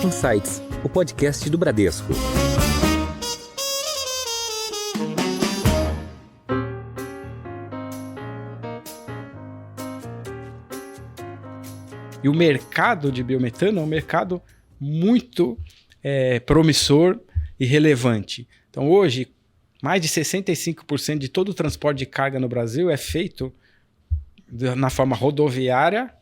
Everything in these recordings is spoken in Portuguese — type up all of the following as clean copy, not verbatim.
Insights, o podcast do Bradesco. E o mercado de biometano é um mercado muito promissor e relevante. Então, hoje, mais de 65% de todo o transporte de carga no Brasil é feito na forma rodoviária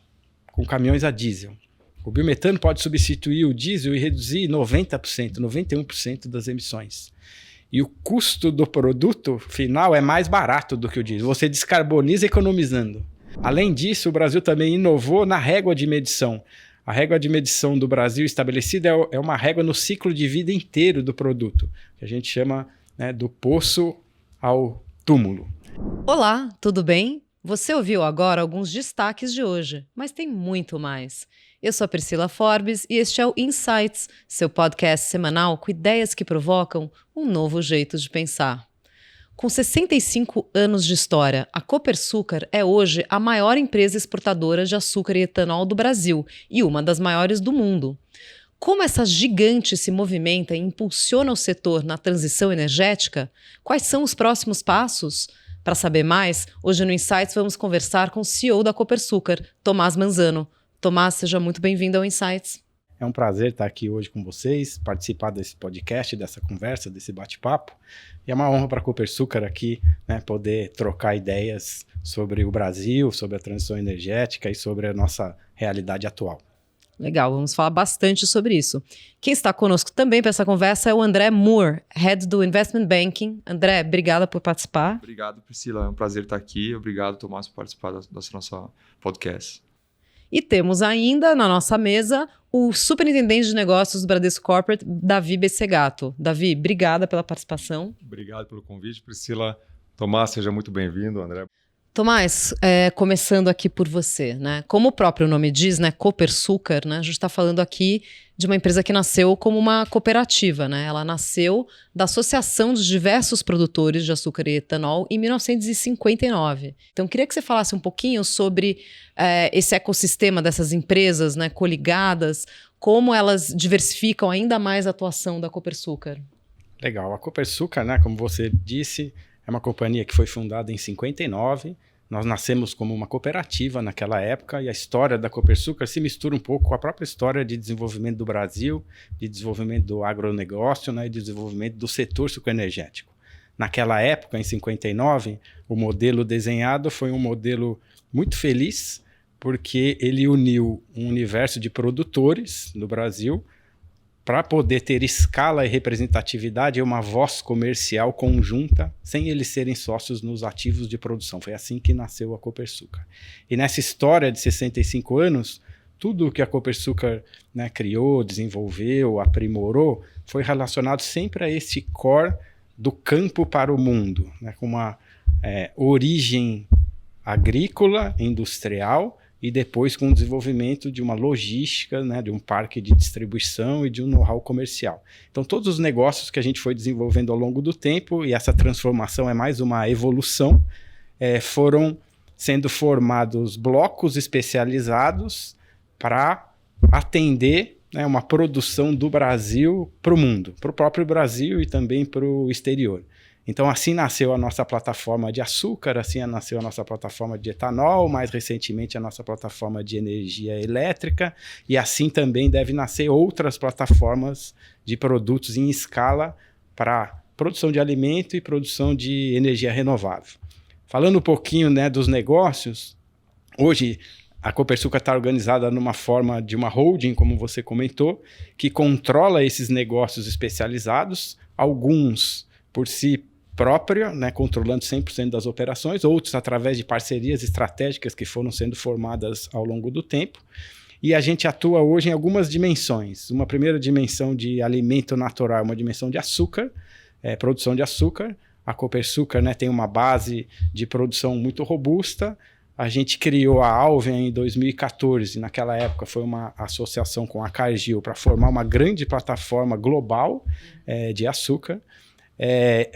com caminhões a diesel. O biometano pode substituir o diesel e reduzir 90%, 91% das emissões. E o custo do produto final é mais barato do que o diesel. Você descarboniza economizando. Além disso, o Brasil também inovou na régua de medição. A régua de medição do Brasil estabelecida é uma régua no ciclo de vida inteiro do produto, que a gente chama, do poço ao túmulo. Olá, tudo bem? Você ouviu agora alguns destaques de hoje, mas tem muito mais. Eu sou a Priscila Forbes e este é o Insights, seu podcast semanal com ideias que provocam um novo jeito de pensar. Com 65 anos de história, a Copersucar é hoje a maior empresa exportadora de açúcar e etanol do Brasil e uma das maiores do mundo. Como essa gigante se movimenta e impulsiona o setor na transição energética? Quais são os próximos passos? Para saber mais, hoje no Insights vamos conversar com o CEO da Copersucar, Tomás Manzano. Tomás, seja muito bem-vindo ao Insights. É um prazer estar aqui hoje com vocês, participar desse podcast, dessa conversa, desse bate-papo. E é uma honra para a Copersucar aqui, poder trocar ideias sobre o Brasil, sobre a transição energética e sobre a nossa realidade atual. Legal, vamos falar bastante sobre isso. Quem está conosco também para essa conversa é o André Moore, Head do Investment Banking. André, obrigada por participar. Obrigado, Priscila. É um prazer estar aqui. Obrigado, Tomás, por participar dessa nossa podcast. E temos ainda na nossa mesa o superintendente de negócios do Bradesco Corporate, Davi Bessegato. Davi, obrigada pela participação. Obrigado pelo convite, Priscila. Tomás, seja muito bem-vindo, André. Tomás, começando aqui por você, Como o próprio nome diz, Copersucar, a gente está falando aqui de uma empresa que nasceu como uma cooperativa, Ela nasceu da associação dos diversos produtores de açúcar e etanol em 1959. Então, queria que você falasse um pouquinho sobre esse ecossistema dessas empresas, coligadas, como elas diversificam ainda mais a atuação da Copersucar. Legal. A Copersucar, como você disse, é uma companhia que foi fundada em 59. Nós nascemos como uma cooperativa naquela época e a história da Copersucar se mistura um pouco com a própria história de desenvolvimento do Brasil, de desenvolvimento do agronegócio, e de desenvolvimento do setor sucroenergético. Naquela época, em 59, o modelo desenhado foi um modelo muito feliz porque ele uniu um universo de produtores no Brasil para poder ter escala e representatividade e uma voz comercial conjunta, sem eles serem sócios nos ativos de produção. Foi assim que nasceu a Copersucar. E nessa história de 65 anos, tudo o que a Copersucar criou, desenvolveu, aprimorou, foi relacionado sempre a esse core do campo para o mundo, com uma origem agrícola, industrial, e depois com o desenvolvimento de uma logística, de um parque de distribuição e de um know-how comercial. Então, todos os negócios que a gente foi desenvolvendo ao longo do tempo, e essa transformação é mais uma evolução, foram sendo formados blocos especializados para atender uma produção do Brasil para o mundo, para o próprio Brasil e também para o exterior. Então, assim nasceu a nossa plataforma de açúcar, assim nasceu a nossa plataforma de etanol, mais recentemente a nossa plataforma de energia elétrica, e assim também deve nascer outras plataformas de produtos em escala para produção de alimento e produção de energia renovável. Falando um pouquinho dos negócios, hoje a Copersucar está organizada numa forma de uma holding, como você comentou, que controla esses negócios especializados, alguns por si própria, controlando 100% das operações, outros através de parcerias estratégicas que foram sendo formadas ao longo do tempo. E a gente atua hoje em algumas dimensões. Uma primeira dimensão de alimento natural, uma dimensão de açúcar, produção de açúcar. A Copersucar tem uma base de produção muito robusta. A gente criou a Alven em 2014, naquela época foi uma associação com a Cargill para formar uma grande plataforma global de açúcar.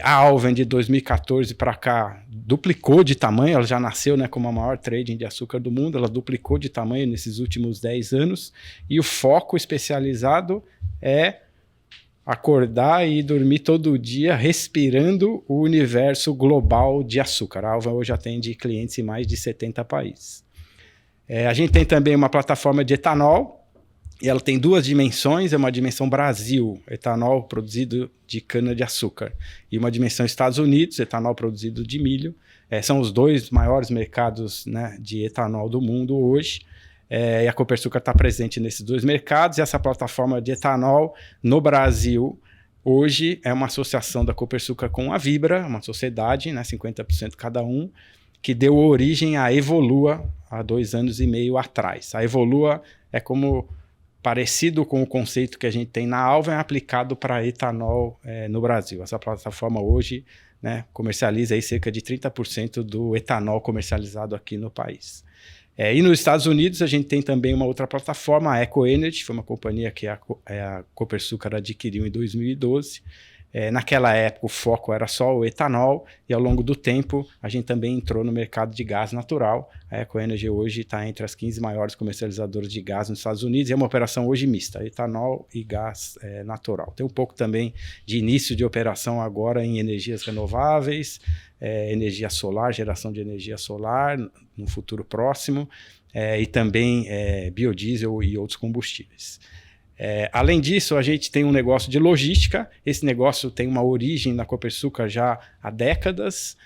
A Alven de 2014 para cá duplicou de tamanho, ela já nasceu como a maior trading de açúcar do mundo, ela duplicou de tamanho nesses últimos 10 anos e o foco especializado é acordar e dormir todo dia respirando o universo global de açúcar. A Alva hoje atende clientes em mais de 70 países. A gente tem também uma plataforma de etanol, e ela tem duas dimensões, uma dimensão Brasil, etanol produzido de cana-de-açúcar, e uma dimensão Estados Unidos, etanol produzido de milho. São os dois maiores mercados, né, de etanol do mundo hoje. E a Copersucar está presente nesses dois mercados, e essa plataforma de etanol no Brasil hoje é uma associação da Copersucar com a Vibra, uma sociedade, né, 50% cada um, que deu origem à Evolua há 2 anos e meio atrás. A Evolua é como parecido com o conceito que a gente tem na Alva, é aplicado para etanol no Brasil. Essa plataforma hoje, né, comercializa aí cerca de 30% do etanol comercializado aqui no país. E nos Estados Unidos a gente tem também uma outra plataforma, a EcoEnergy, foi uma companhia que a Copersucar adquiriu em 2012. Naquela época o foco era só o etanol, e ao longo do tempo a gente também entrou no mercado de gás natural. A EcoEnergy hoje está entre as 15 maiores comercializadoras de gás nos Estados Unidos, e é uma operação hoje mista, etanol e gás natural. Tem um pouco também de início de operação agora em energias renováveis, energia solar, geração de energia solar no futuro próximo, e também biodiesel e outros combustíveis. Além disso, a gente tem um negócio de logística. Esse negócio tem uma origem na Copersucar já há décadas,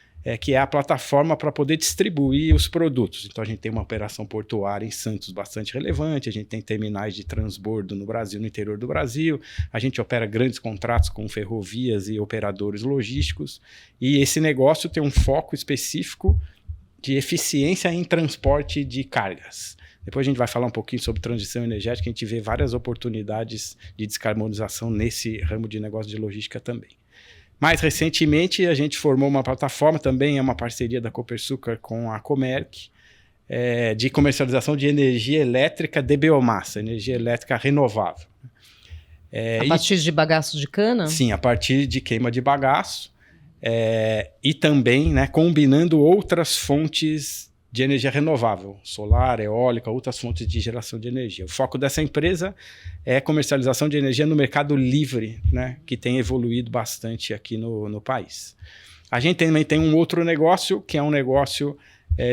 que é a plataforma para poder distribuir os produtos. Então a gente tem uma operação portuária em Santos bastante relevante, a gente tem terminais de transbordo no Brasil, no interior do Brasil, a gente opera grandes contratos com ferrovias e operadores logísticos, e esse negócio tem um foco específico de eficiência em transporte de cargas. Depois a gente vai falar um pouquinho sobre transição energética, a gente vê várias oportunidades de descarbonização nesse ramo de negócio de logística também. Mais recentemente, a gente formou uma plataforma, também é uma parceria da Copersucar com a Comerc, de comercialização de energia elétrica de biomassa, energia elétrica renovável. A partir de bagaço de cana? Sim, a partir de queima de bagaço, e também, né, combinando outras fontes de energia renovável, solar, eólica, outras fontes de geração de energia. O foco dessa empresa é comercialização de energia no mercado livre, né, que tem evoluído bastante aqui no país. A gente também tem um outro negócio, que é um negócio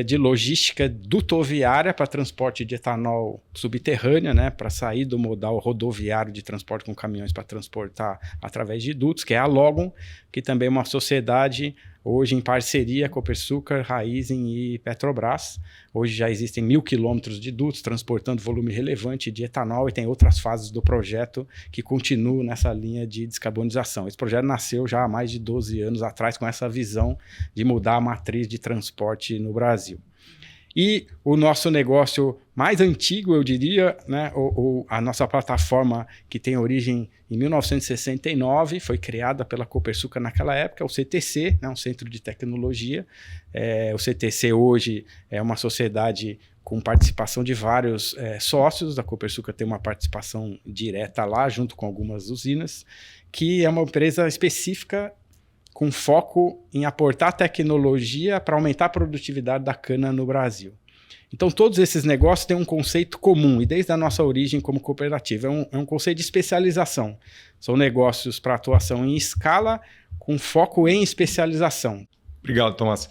de logística dutoviária para transporte de etanol subterrânea, né, para sair do modal rodoviário de transporte com caminhões para transportar através de dutos, que é a Logon, que também é uma sociedade hoje em parceria com a Copersucar, Raízen e Petrobras. Hoje já existem 1.000 quilômetros de dutos transportando volume relevante de etanol, e tem outras fases do projeto que continuam nessa linha de descarbonização. Esse projeto nasceu já há mais de 12 anos atrás com essa visão de mudar a matriz de transporte no Brasil. E o nosso negócio mais antigo, eu diria, né, a nossa plataforma, que tem origem em 1969, foi criada pela Copersucar naquela época, o CTC, né, um centro de tecnologia. O CTC hoje é uma sociedade com participação de vários sócios. A Copersucar tem uma participação direta lá, junto com algumas usinas, que é uma empresa específica com foco em aportar tecnologia para aumentar a produtividade da cana no Brasil. Então, todos esses negócios têm um conceito comum, e desde a nossa origem como cooperativa, é um conceito de especialização. São negócios para atuação em escala, com foco em especialização. Obrigado, Tomás.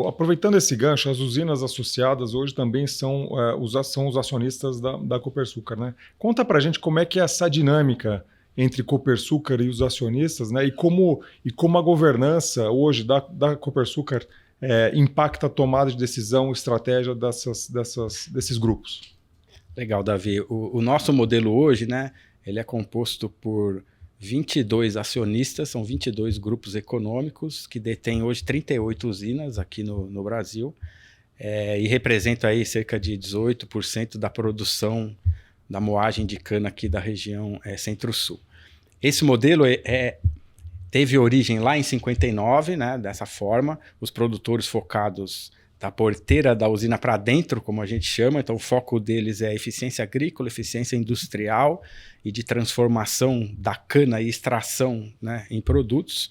Aproveitando esse gancho, as usinas associadas hoje também são os acionistas da Copersucar, né? Conta para a gente como é que é essa dinâmica entre Copersucar e os acionistas, né? E como a governança hoje da Copersucar impacta a tomada de decisão, estratégia desses grupos. Legal, Davi. O nosso modelo hoje, né, ele é composto por 22 acionistas, são 22 grupos econômicos que detêm hoje 38 usinas aqui no Brasil, e representam aí cerca de 18% da produção da moagem de cana aqui da região Centro-Sul. Esse modelo teve origem lá em 59, né, dessa forma, os produtores focados da porteira da usina para dentro, como a gente chama. Então o foco deles é eficiência agrícola, eficiência industrial e de transformação da cana e extração, né, em produtos.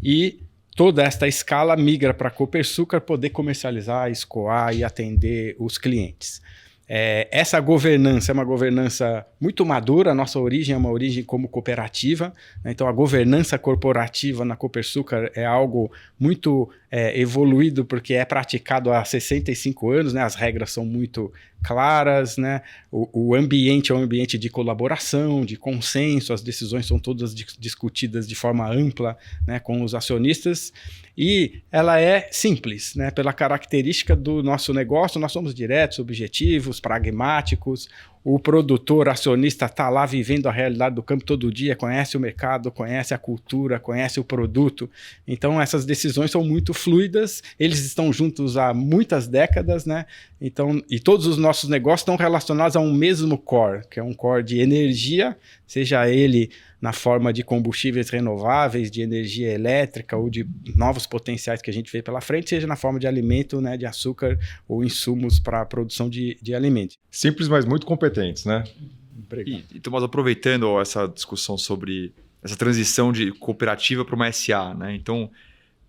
E toda esta escala migra para a Copersucar poder comercializar, escoar e atender os clientes. Essa governança é uma governança muito madura, a nossa origem é uma origem como cooperativa, né? Então a governança corporativa na Copersucar é algo muito evoluído, porque é praticado há 65 anos, né? As regras são muito claras, né? O ambiente é um ambiente de colaboração, de consenso, as decisões são todas discutidas de forma ampla, né, com os acionistas, e ela é simples, né? Pela característica do nosso negócio, nós somos diretos, objetivos, pragmáticos. O produtor, acionista, está lá vivendo a realidade do campo todo dia, conhece o mercado, conhece a cultura, conhece o produto. Então, essas decisões são muito fluidas, eles estão juntos há muitas décadas, né? Então, e todos os nossos negócios estão relacionados a um mesmo core, que é um core de energia, seja ele na forma de combustíveis renováveis, de energia elétrica ou de novos potenciais que a gente vê pela frente, seja na forma de alimento, né, de açúcar ou insumos para a produção de alimentos. Simples, mas muito competentes, né? E Tomás, aproveitando essa discussão sobre essa transição de cooperativa para uma SA, né? Então,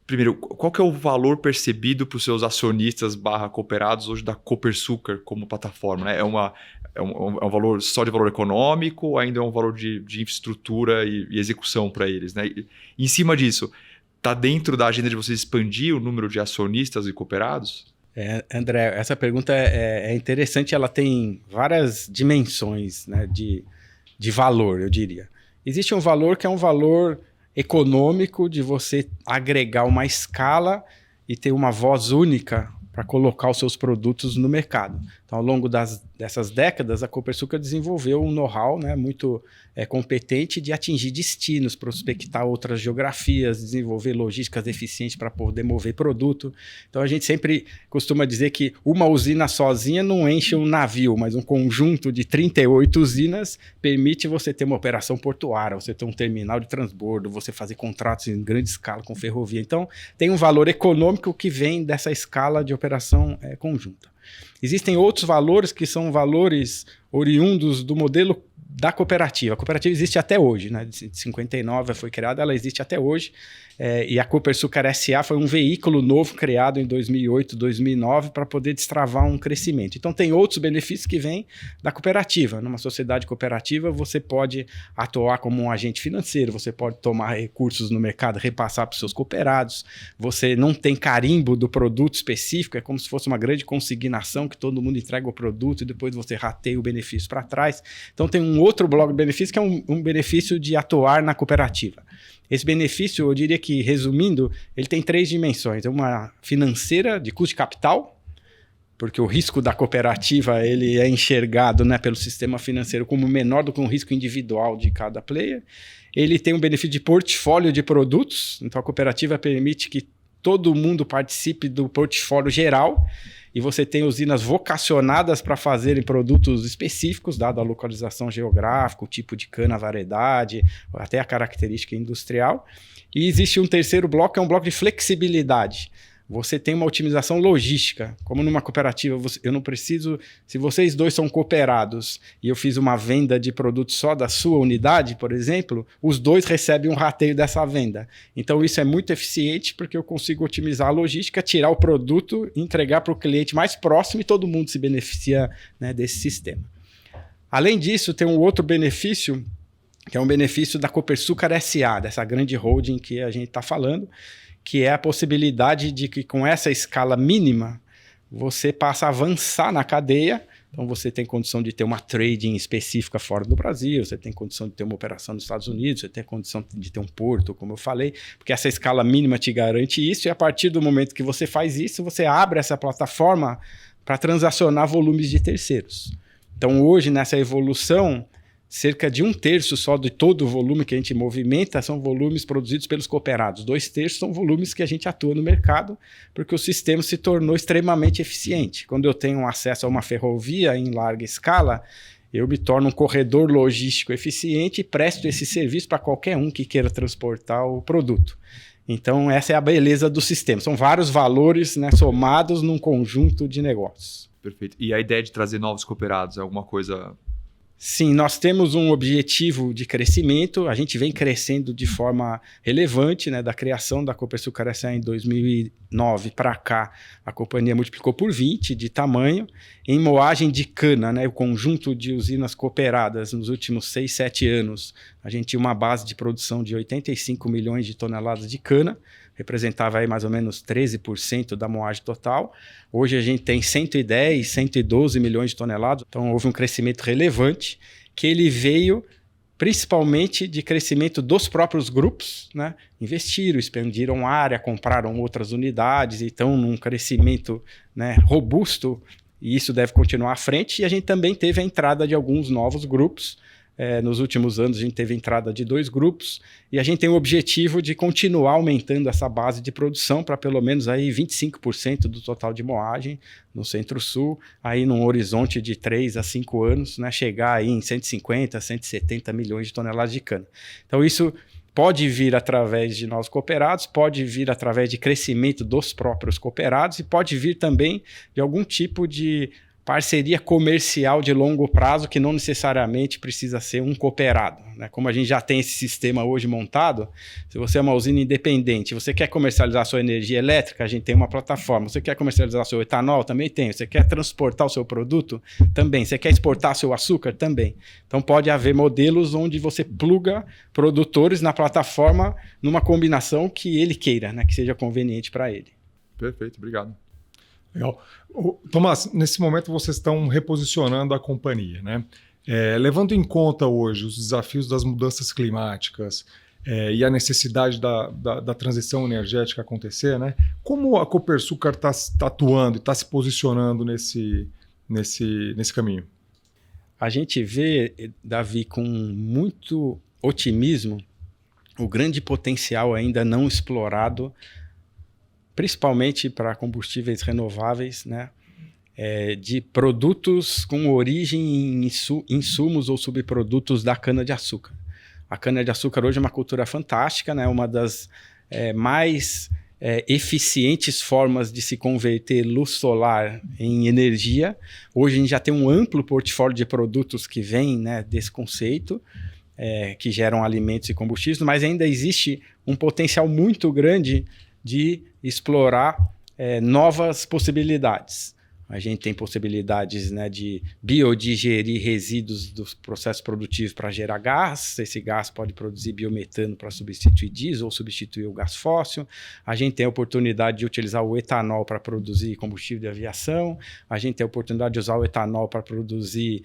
primeiro, qual que é o valor percebido para os seus acionistas / cooperados hoje da Copersucar como plataforma, né? É um valor só de valor econômico ou ainda é um valor de infraestrutura e execução para eles, né? E, em cima disso, está dentro da agenda de vocês expandir o número de acionistas e cooperados? André, essa pergunta é interessante, ela tem várias dimensões, né, de valor, eu diria. Existe um valor que é um valor econômico de você agregar uma escala e ter uma voz única para colocar os seus produtos no mercado. Então, ao longo dessas décadas, a Copersucar desenvolveu um know-how, né, muito competente de atingir destinos, prospectar outras geografias, desenvolver logísticas eficientes para poder mover produto. Então, a gente sempre costuma dizer que uma usina sozinha não enche um navio, mas um conjunto de 38 usinas permite você ter uma operação portuária, você ter um terminal de transbordo, você fazer contratos em grande escala com ferrovia. Então, tem um valor econômico que vem dessa escala de operação conjunta. Existem outros valores que são valores oriundos do modelo da cooperativa. A cooperativa existe até hoje, né? De 59 foi criada, ela existe até hoje. E a Copersucar SA foi um veículo novo criado em 2008, 2009 para poder destravar um crescimento. Então tem outros benefícios que vêm da cooperativa. Numa sociedade cooperativa você pode atuar como um agente financeiro, você pode tomar recursos no mercado, repassar para os seus cooperados, você não tem carimbo do produto específico, é como se fosse uma grande consignação que todo mundo entrega o produto e depois você rateia o benefício para trás. Então tem um outro bloco de benefício que é um benefício de atuar na cooperativa. Esse benefício, eu diria que, resumindo, ele tem 3 dimensões. Uma financeira, de custo de capital, porque o risco da cooperativa ele é enxergado, né, pelo sistema financeiro como menor do que um risco individual de cada player. Ele tem um benefício de portfólio de produtos, então a cooperativa permite que todo mundo participe do portfólio geral, e você tem usinas vocacionadas para fazerem produtos específicos, dado a localização geográfica, o tipo de cana, a variedade, até a característica industrial. E existe um terceiro bloco, que é um bloco de flexibilidade. Você tem uma otimização logística. Como numa cooperativa, eu não preciso... Se vocês dois são cooperados e eu fiz uma venda de produto só da sua unidade, por exemplo, os dois recebem um rateio dessa venda. Então, isso é muito eficiente porque eu consigo otimizar a logística, tirar o produto, entregar para o cliente mais próximo e todo mundo se beneficia, né, desse sistema. Além disso, tem um outro benefício, que é um benefício da Copersucar SA, dessa grande holding que a gente está falando, que é a possibilidade de que com essa escala mínima você passa a avançar na cadeia. Então você tem condição de ter uma trading específica fora do Brasil, você tem condição de ter uma operação nos Estados Unidos, você tem condição de ter um porto, como eu falei, porque essa escala mínima te garante isso, e a partir do momento que você faz isso, você abre essa plataforma para transacionar volumes de terceiros. Então hoje, nessa evolução, cerca de 1/3 só de todo o volume que a gente movimenta são volumes produzidos pelos cooperados. 2/3 são volumes que a gente atua no mercado, porque o sistema se tornou extremamente eficiente. Quando eu tenho acesso a uma ferrovia em larga escala, eu me torno um corredor logístico eficiente e presto esse serviço para qualquer um que queira transportar o produto. Então, essa é a beleza do sistema. São vários valores, né, somados num conjunto de negócios. Perfeito. E a ideia de trazer novos cooperados é alguma coisa Sim, nós temos um objetivo de crescimento, a gente vem crescendo de forma relevante, né, da criação da Copersucar S.A. em 2009 para cá, a companhia multiplicou por 20 de tamanho. Em moagem de cana, né, o conjunto de usinas cooperadas nos últimos 6, 7 anos, a gente tinha uma base de produção de 85 milhões de toneladas de cana, representava aí mais ou menos 13% da moagem total. Hoje a gente tem 110, 112 milhões de toneladas, então houve um crescimento relevante, que ele veio principalmente de crescimento dos próprios grupos, né? Investiram, expandiram área, compraram outras unidades, então num crescimento, né, robusto, e isso deve continuar à frente. E a gente também teve a entrada de alguns novos grupos. Nos últimos anos a gente teve a entrada de 2 grupos e a gente tem o objetivo de continuar aumentando essa base de produção para pelo menos aí 25% do total de moagem no Centro-Sul, aí num horizonte de 3 a 5 anos, né, chegar aí em 150, 170 milhões de toneladas de cana. Então isso pode vir através de novos cooperados, pode vir através de crescimento dos próprios cooperados e pode vir também de algum tipo de parceria comercial de longo prazo, que não necessariamente precisa ser um cooperado, né? Como a gente já tem esse sistema hoje montado, se você é uma usina independente, você quer comercializar a sua energia elétrica, a gente tem uma plataforma. Você quer comercializar seu etanol? Também tem. Você quer transportar o seu produto? Também. Você quer exportar seu açúcar? Também. Então pode haver modelos onde você pluga produtores na plataforma numa combinação que ele queira, né? Que seja conveniente para ele. Perfeito, obrigado. Legal. Tomás, nesse momento vocês estão reposicionando a companhia, né? Levando em conta hoje os desafios das mudanças climáticas e a necessidade da transição energética acontecer, né? Como a Copersucar está atuando e está se posicionando nesse caminho? A gente vê, Davi, com muito otimismo o grande potencial ainda não explorado, principalmente para combustíveis renováveis, né? De produtos com origem em insumos ou subprodutos da cana-de-açúcar. A cana-de-açúcar hoje é uma cultura fantástica, né? Uma das mais eficientes formas de se converter luz solar em energia. Hoje a gente já tem um amplo portfólio de produtos que vem, né, desse conceito, que geram alimentos e combustíveis, mas ainda existe um potencial muito grande de explorar novas possibilidades. A gente tem possibilidades, né, de biodigerir resíduos dos processos produtivos para gerar gás. Esse gás pode produzir biometano para substituir diesel ou substituir o gás fóssil. A gente tem a oportunidade de utilizar o etanol para produzir combustível de aviação. A gente tem a oportunidade de usar o etanol para produzir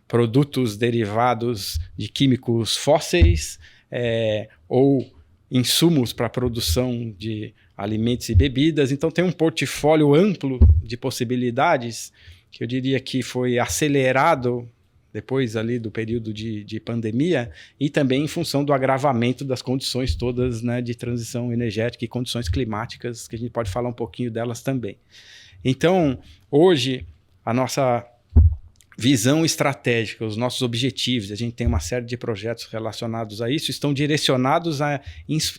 produtos derivados de químicos fósseis ou insumos para a produção de alimentos e bebidas. Então tem um portfólio amplo de possibilidades que eu diria que foi acelerado depois ali do período de pandemia e também em função do agravamento das condições todas, né, de transição energética e condições climáticas, que a gente pode falar um pouquinho delas também. Então, hoje, a nossa visão estratégica, os nossos objetivos, a gente tem uma série de projetos relacionados a isso, estão direcionados a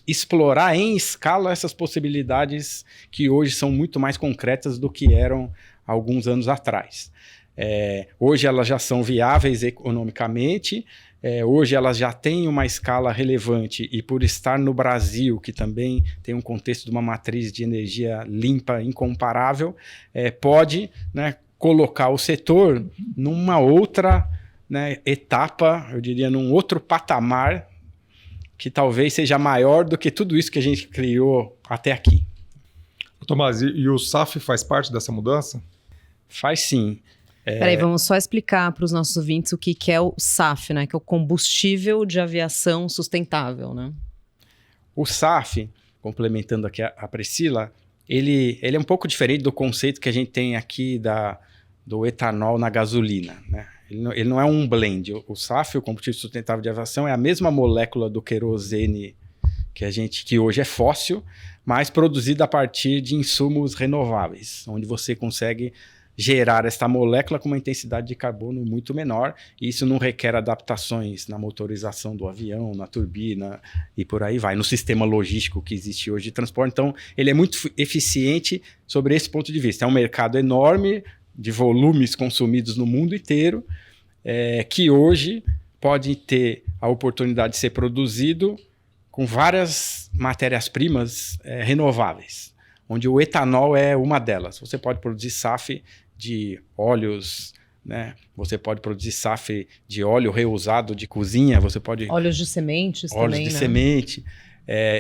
explorar em escala essas possibilidades que hoje são muito mais concretas do que eram alguns anos atrás. Hoje elas já são viáveis economicamente, hoje elas já têm uma escala relevante e por estar no Brasil, que também tem um contexto de uma matriz de energia limpa incomparável, pode, né, colocar o setor numa outra, né, etapa, eu diria, num outro patamar que talvez seja maior do que tudo isso que a gente criou até aqui. Tomás, e o SAF faz parte dessa mudança? Faz sim. Peraí, vamos só explicar para os nossos ouvintes o que é o SAF, né? Que é o combustível de aviação sustentável, né? O SAF, complementando aqui a Priscila, ele é um pouco diferente do conceito que a gente tem aqui do etanol na gasolina, né? Ele não é um blend. O SAF, o combustível sustentável de aviação, é a mesma molécula do querosene que hoje é fóssil, mas produzida a partir de insumos renováveis, onde você consegue gerar esta molécula com uma intensidade de carbono muito menor, e isso não requer adaptações na motorização do avião, na turbina e por aí vai, no sistema logístico que existe hoje de transporte. Então, ele é muito eficiente sobre esse ponto de vista. É um mercado enorme de volumes consumidos no mundo inteiro que hoje pode ter a oportunidade de ser produzido com várias matérias-primas renováveis, onde o etanol é uma delas. Você pode produzir SAF de óleos, né? Você pode produzir SAF de óleo reusado de cozinha, você pode... Óleos de sementes óleos também, de né? semente.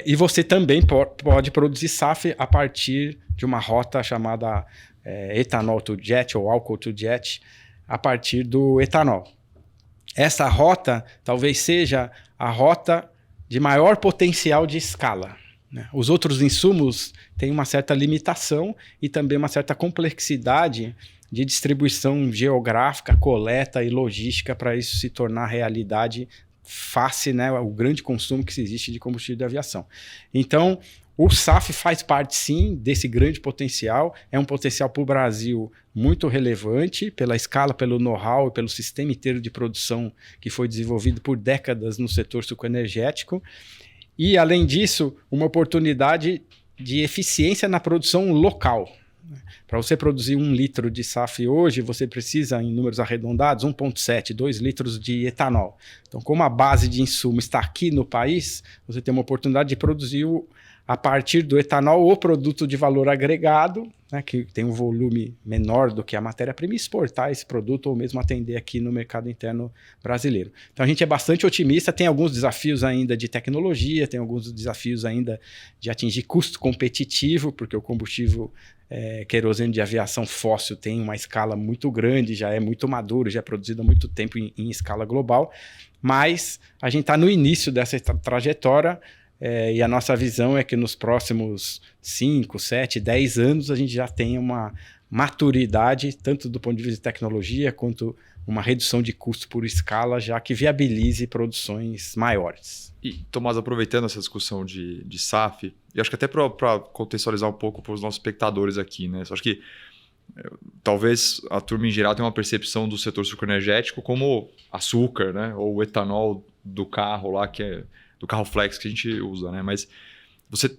E você também pode produzir SAF a partir de uma rota chamada etanol to jet ou álcool to jet, a partir do etanol. Essa rota talvez seja a rota de maior potencial de escala, né? Os outros insumos têm uma certa limitação e também uma certa complexidade de distribuição geográfica, coleta e logística para isso se tornar realidade face, né, o grande consumo que existe de combustível de aviação. Então, o SAF faz parte, sim, desse grande potencial. É um potencial para o Brasil muito relevante pela escala, pelo know-how e pelo sistema inteiro de produção que foi desenvolvido por décadas no setor sucroenergético. E, além disso, uma oportunidade de eficiência na produção local. Para você produzir 1 litro de SAF hoje, você precisa, em números arredondados, 1,7, 2 litros de etanol. Então, como a base de insumo está aqui no país, você tem uma oportunidade de produzir a partir do etanol o produto de valor agregado, né, que tem um volume menor do que a matéria-prima, e exportar esse produto ou mesmo atender aqui no mercado interno brasileiro. Então a gente é bastante otimista, tem alguns desafios ainda de tecnologia, tem alguns desafios ainda de atingir custo competitivo, porque o combustível querosene de aviação fóssil tem uma escala muito grande, já é muito maduro, já é produzido há muito tempo em escala global, mas a gente está no início dessa trajetória. E a nossa visão é que nos próximos 5, 7, 10 anos a gente já tenha uma maturidade, tanto do ponto de vista de tecnologia, quanto uma redução de custo por escala, já que viabilize produções maiores. E, Tomás, aproveitando essa discussão de SAF, e acho que até para contextualizar um pouco para os nossos espectadores aqui, né? Acho que talvez a turma em geral tenha uma percepção do setor sucroenergético como açúcar, né? Ou o etanol do carro lá, que é do carro flex que a gente usa, né? Mas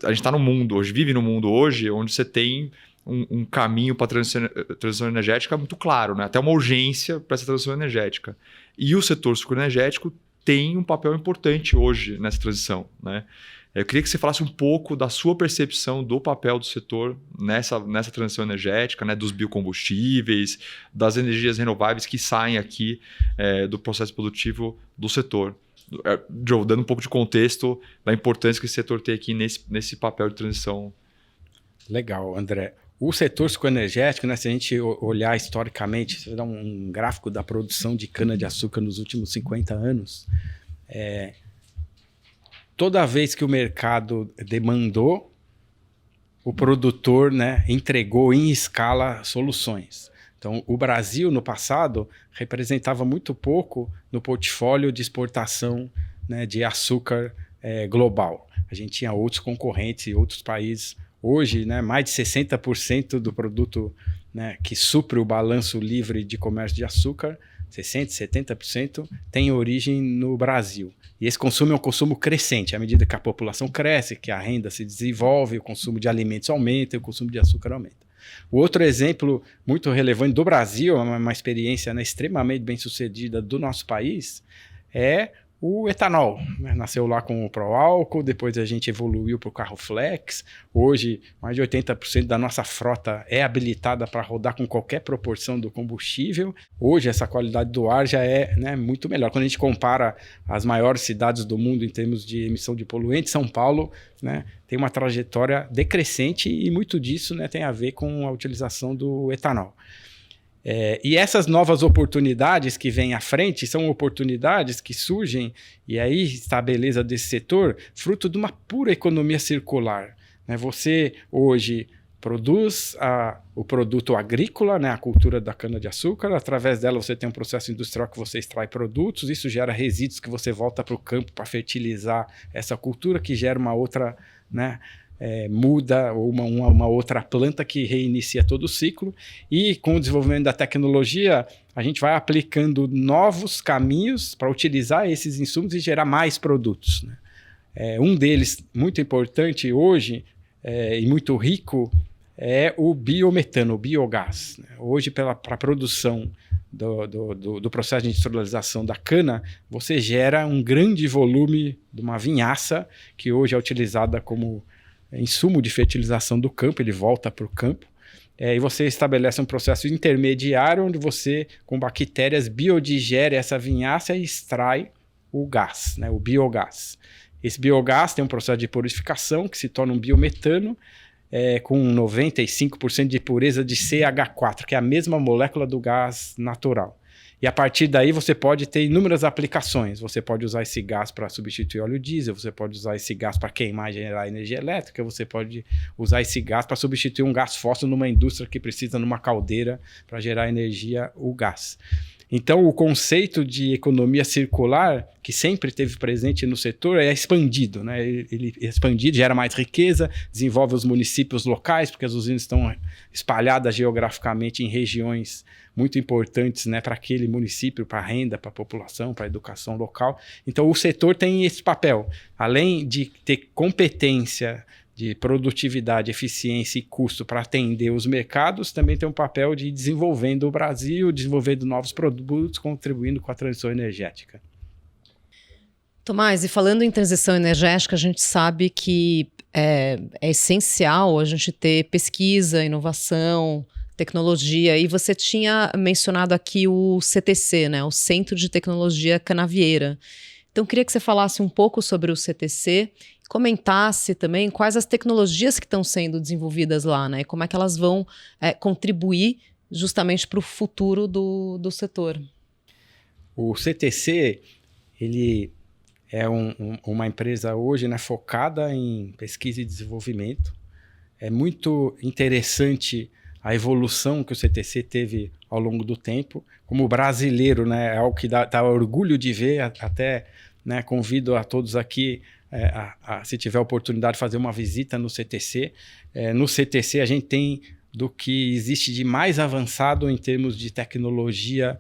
a gente está no mundo hoje, vive no mundo hoje, onde você tem um caminho para a transição energética muito claro, né? Até uma urgência para essa transição energética. E o setor sucroenergético tem um papel importante hoje nessa transição, né? Eu queria que você falasse um pouco da sua percepção do papel do setor nessa transição energética, né? Dos biocombustíveis, das energias renováveis que saem aqui do processo produtivo do setor. Joe, dando um pouco de contexto da importância que esse setor tem aqui nesse papel de transição. Legal, André. O setor sucroenergético, né, se a gente olhar historicamente, se você dá um gráfico da produção de cana-de-açúcar nos últimos 50 anos, toda vez que o mercado demandou, o produtor, né, entregou em escala soluções. Então, o Brasil, no passado, representava muito pouco no portfólio de exportação, né, de açúcar global. A gente tinha outros concorrentes e outros países. Hoje, né, mais de 60% do produto, né, que supre o balanço livre de comércio de açúcar, 60%, 70%, tem origem no Brasil. E esse consumo é um consumo crescente. À medida que a população cresce, que a renda se desenvolve, o consumo de alimentos aumenta e o consumo de açúcar aumenta. O outro exemplo muito relevante do Brasil, uma experiência, né, extremamente bem sucedida do nosso país, é o etanol, né? Nasceu lá com o pró-álcool, depois a gente evoluiu para o carro flex. Hoje, mais de 80% da nossa frota é habilitada para rodar com qualquer proporção do combustível. Hoje, essa qualidade do ar já é, né, muito melhor. Quando a gente compara as maiores cidades do mundo em termos de emissão de poluentes, São Paulo, né, tem uma trajetória decrescente e muito disso, né, tem a ver com a utilização do etanol. E essas novas oportunidades que vêm à frente são oportunidades que surgem, e aí está a beleza desse setor, fruto de uma pura economia circular, né? Você hoje produz o produto agrícola, né, a cultura da cana-de-açúcar, através dela você tem um processo industrial que você extrai produtos, isso gera resíduos que você volta para o campo para fertilizar essa cultura, que gera uma outra, né, muda ou uma outra planta que reinicia todo o ciclo. E com o desenvolvimento da tecnologia, a gente vai aplicando novos caminhos para utilizar esses insumos e gerar mais produtos, né? Um deles, muito importante hoje e muito rico, é o biometano, o biogás. Hoje, para a produção do processo de industrialização da cana, você gera um grande volume de uma vinhaça, que hoje é utilizada como insumo de fertilização do campo, ele volta para o campo. E você estabelece um processo intermediário onde você, com bactérias, biodigere essa vinhaça e extrai o gás, né, o biogás. Esse biogás tem um processo de purificação que se torna um biometano, com 95% de pureza de CH4, que é a mesma molécula do gás natural. E a partir daí você pode ter inúmeras aplicações. Você pode usar esse gás para substituir óleo diesel, você pode usar esse gás para queimar e gerar energia elétrica, você pode usar esse gás para substituir um gás fóssil numa indústria que precisa numa caldeira para gerar energia, o gás. Então, o conceito de economia circular, que sempre esteve presente no setor, é expandido, né? Ele é expandido, gera mais riqueza, desenvolve os municípios locais, porque as usinas estão espalhadas geograficamente em regiões muito importantes, né, para aquele município, para a renda, para a população, para a educação local. Então, o setor tem esse papel. Além de ter competência de produtividade, eficiência e custo para atender os mercados, também tem um papel de ir desenvolvendo o Brasil, desenvolvendo novos produtos, contribuindo com a transição energética. Tomás, e falando em transição energética, a gente sabe que é essencial a gente ter pesquisa, inovação, tecnologia, e você tinha mencionado aqui o CTC, né, o Centro de Tecnologia Canavieira. Então, queria que você falasse um pouco sobre o CTC, comentasse também quais as tecnologias que estão sendo desenvolvidas lá, né? E como é que elas vão contribuir justamente para o futuro do setor. O CTC, ele é uma empresa hoje, né, focada em pesquisa e desenvolvimento. É muito interessante a evolução que o CTC teve ao longo do tempo. Como brasileiro, né, é algo que dá orgulho de ver, até, né, convido a todos aqui, se tiver a oportunidade de fazer uma visita no CTC. No CTC a gente tem do que existe de mais avançado em termos de tecnologia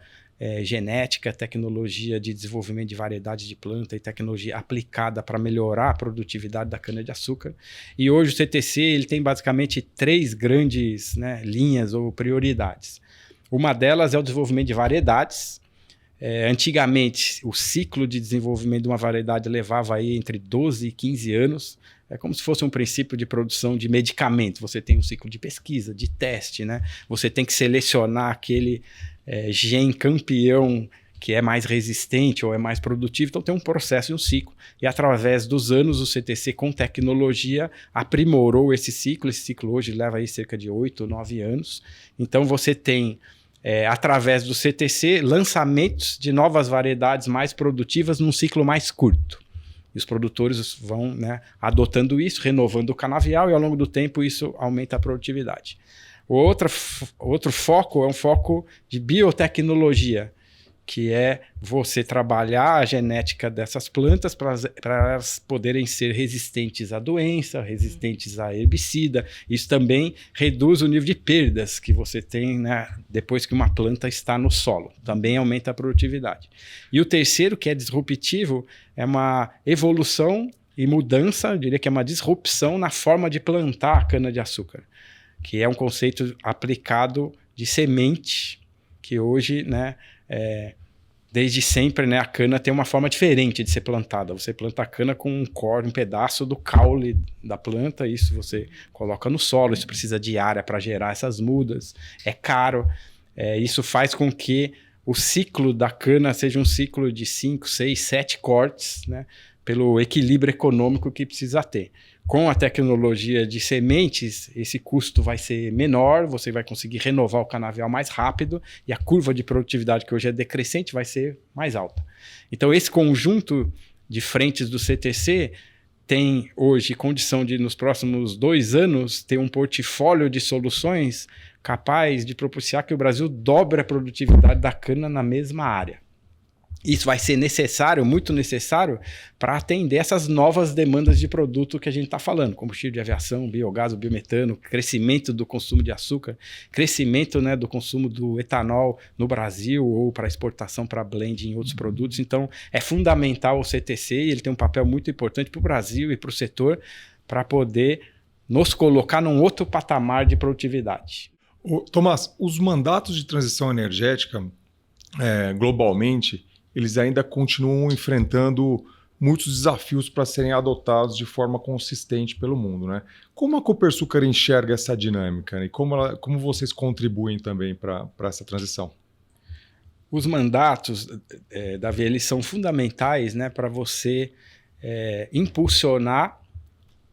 genética, tecnologia de desenvolvimento de variedades de planta e tecnologia aplicada para melhorar a produtividade da cana-de-açúcar. E hoje o CTC ele tem basicamente 3 grandes, né, linhas ou prioridades. Uma delas é o desenvolvimento de variedades. Antigamente, o ciclo de desenvolvimento de uma variedade levava aí entre 12 e 15 anos. É como se fosse um princípio de produção de medicamento. Você tem um ciclo de pesquisa, de teste, né? Você tem que selecionar aquele gene campeão que é mais resistente ou é mais produtivo. Então, tem um processo e um ciclo. E, através dos anos, o CTC, com tecnologia, aprimorou esse ciclo. Esse ciclo hoje leva aí cerca de 8 ou 9 anos. Então, você tem... através do CTC, lançamentos de novas variedades mais produtivas num ciclo mais curto. E os produtores vão, né, adotando isso, renovando o canavial, e ao longo do tempo isso aumenta a produtividade. Outro foco é um foco de biotecnologia, que é você trabalhar a genética dessas plantas para elas poderem ser resistentes à doença, resistentes a herbicida. Isso também reduz o nível de perdas que você tem, né, depois que uma planta está no solo. Também aumenta a produtividade. E o terceiro, que é disruptivo, é uma evolução e mudança, eu diria que é uma disrupção na forma de plantar a cana-de-açúcar, que é um conceito aplicado de semente, que hoje, né, desde sempre, né, a cana tem uma forma diferente de ser plantada. Você planta a cana com um core, um pedaço do caule da planta, isso você coloca no solo, isso precisa de área para gerar essas mudas, é caro. Isso faz com que o ciclo da cana seja um ciclo de 5, 6, 7 cortes, né, pelo equilíbrio econômico que precisa ter. Com a tecnologia de sementes, esse custo vai ser menor, você vai conseguir renovar o canavial mais rápido e a curva de produtividade, que hoje é decrescente, vai ser mais alta. Então, esse conjunto de frentes do CTC tem hoje condição de, nos próximos 2 anos, ter um portfólio de soluções capaz de propiciar que o Brasil dobre a produtividade da cana na mesma área. Isso vai ser necessário, muito necessário, para atender essas novas demandas de produto que a gente está falando. Combustível de aviação, biogás, o biometano, crescimento do consumo de açúcar, crescimento, né, do consumo do etanol no Brasil ou para exportação para blend em outros produtos. Então, é fundamental o CTC e ele tem um papel muito importante para o Brasil e para o setor para poder nos colocar num outro patamar de produtividade. Tomás, os mandatos de transição energética, globalmente, eles ainda continuam enfrentando muitos desafios para serem adotados de forma consistente pelo mundo, né? Como a Copersucar enxerga essa dinâmica, né? E como vocês contribuem também para essa transição? Os mandatos, Davi, eles são fundamentais, né, para você impulsionar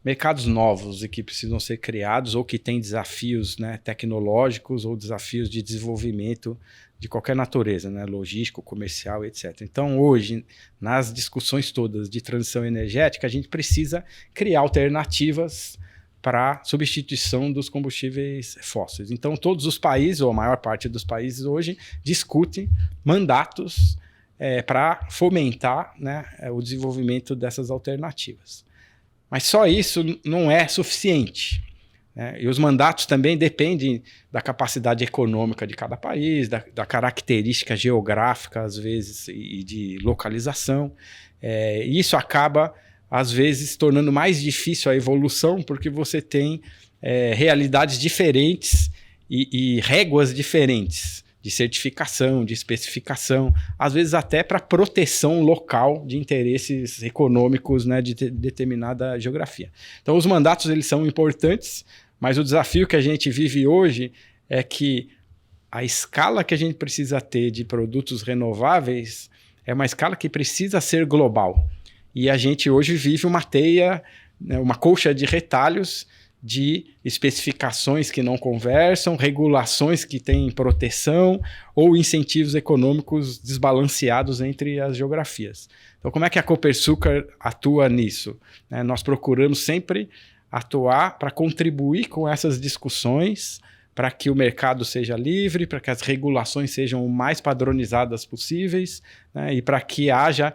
mercados novos e que precisam ser criados ou que têm desafios, né, tecnológicos ou desafios de desenvolvimento de qualquer natureza, né, logístico, comercial, etc. Então, hoje, nas discussões todas de transição energética, a gente precisa criar alternativas para substituição dos combustíveis fósseis. Então, todos os países, ou a maior parte dos países hoje, discutem mandatos para fomentar, né, o desenvolvimento dessas alternativas. Mas só isso não é suficiente, né? E os mandatos também dependem da capacidade econômica de cada país, da característica geográfica, às vezes, e de localização. E isso acaba, às vezes, tornando mais difícil a evolução, porque você tem realidades diferentes e réguas diferentes de certificação, de especificação, às vezes até para proteção local de interesses econômicos, né, de determinada geografia. Então, os mandatos eles são importantes, mas o desafio que a gente vive hoje é que a escala que a gente precisa ter de produtos renováveis é uma escala que precisa ser global. E a gente hoje vive uma teia, né, uma colcha de retalhos de especificações que não conversam, regulações que têm proteção ou incentivos econômicos desbalanceados entre as geografias. Então, como é que a Copersucar atua nisso? Nós procuramos sempre atuar para contribuir com essas discussões, para que o mercado seja livre, para que as regulações sejam o mais padronizadas possíveis, né, e para que haja